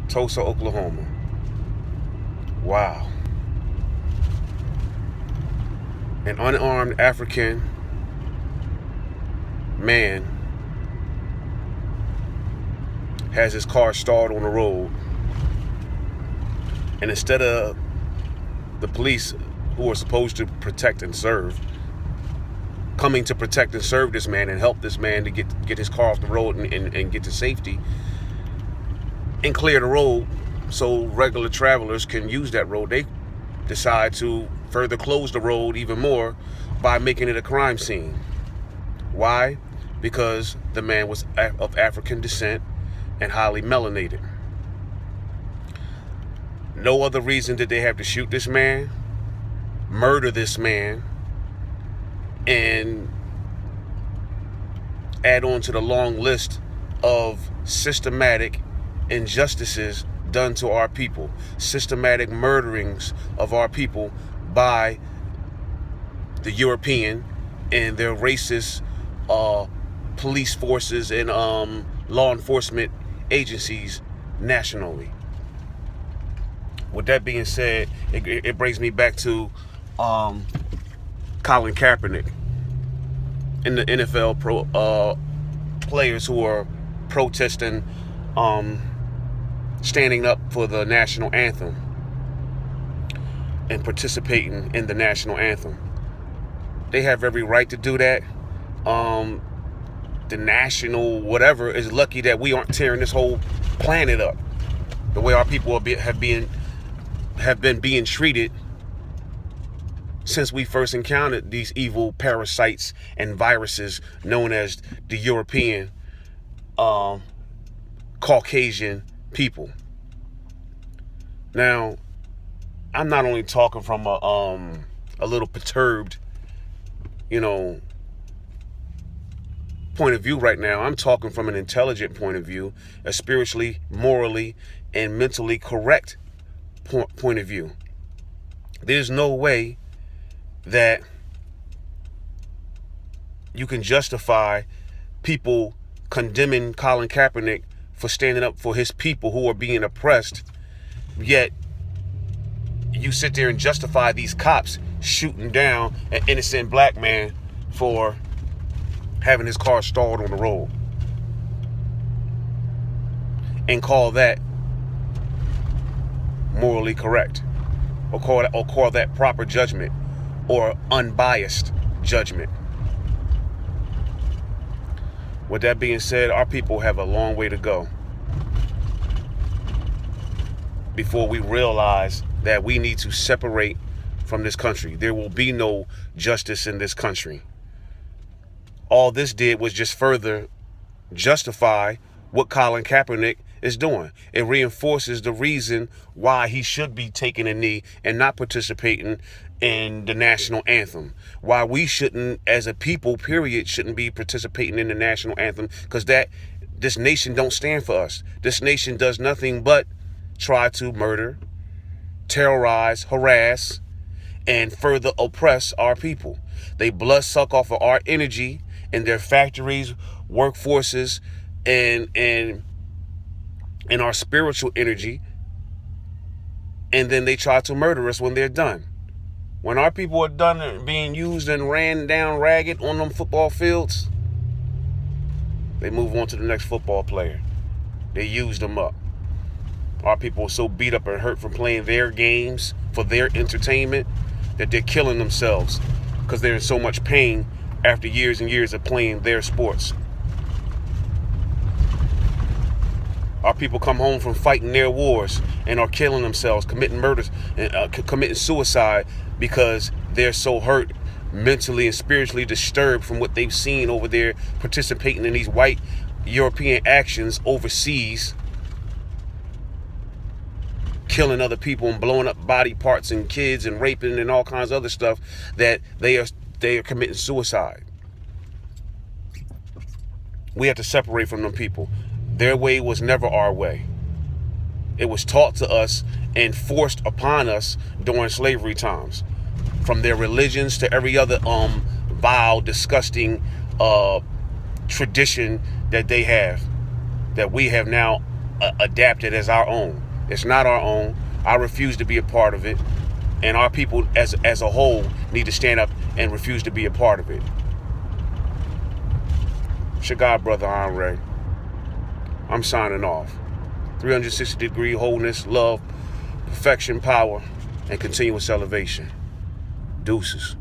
Tulsa, Oklahoma. Wow. An unarmed African man has his car stalled on the road, and instead of the police, who are supposed to protect and serve, coming to protect and serve this man and help this man to get his car off the road and get to safety and clear the road so regular travelers can use that road, they decide to further close the road even more by making it a crime scene. Why? Because the man was of African descent and highly melanated. No other reason did they have to shoot this man, murder this man, and add on to the long list of systematic injustices done to our people, systematic murderings of our people by the European and their racist police forces and law enforcement agencies nationally. With that being said, it brings me back to Colin Kaepernick and the NFL players who are protesting, standing up for the national anthem and participating in the national anthem. They have every right to do that. The national whatever is lucky that we aren't tearing this whole planet up the way our people have been being treated since we first encountered these evil parasites and viruses known as the European Caucasian people. Now, I'm not only talking from a little perturbed, point of view right now. I'm talking from an intelligent point of view, a spiritually, morally, and mentally correct point of view. There's no way that you can justify people condemning Colin Kaepernick for standing up for his people who are being oppressed, yet you sit there and justify these cops shooting down an innocent black man for having his car stalled on the road, and call that morally correct, or call that proper judgment or unbiased judgment. With that being said, our people have a long way to go before we realize that we need to separate from this country. There will be no justice in this country. All this did was just further justify what Colin Kaepernick is doing. It reinforces the reason why he should be taking a knee and not participating in the national anthem. Why we shouldn't, as a people, period, shouldn't be participating in the national anthem, because this nation don't stand for us. This nation does nothing but try to murder, terrorize, harass, and further oppress our people. They blood suck off of our energy in their factories, workforces, and our spiritual energy, and then they try to murder us when they're done. When our people are done being used and ran down ragged on them football fields, they move on to the next football player. They used them up. Our people are so beat up and hurt from playing their games for their entertainment that they're killing themselves because they're in so much pain after years and years of playing their sports. Our people come home from fighting their wars and are killing themselves, committing murders, and committing suicide because they're so hurt, mentally and spiritually disturbed from what they've seen over there, participating in these white European actions overseas, killing other people and blowing up body parts and kids and raping and all kinds of other stuff, that they are committing suicide. We have to separate from them people. Their way was never our way. It was taught to us and forced upon us during slavery times, from their religions to every other vile, disgusting tradition that they have, that we have now adapt it as our own. It's not our own. I refuse to be a part of it. And our people as a whole need to stand up and refuse to be a part of it. It's your God, Brother Andre. I'm signing off. 360-degree wholeness, love, perfection, power, and continuous elevation. Deuces.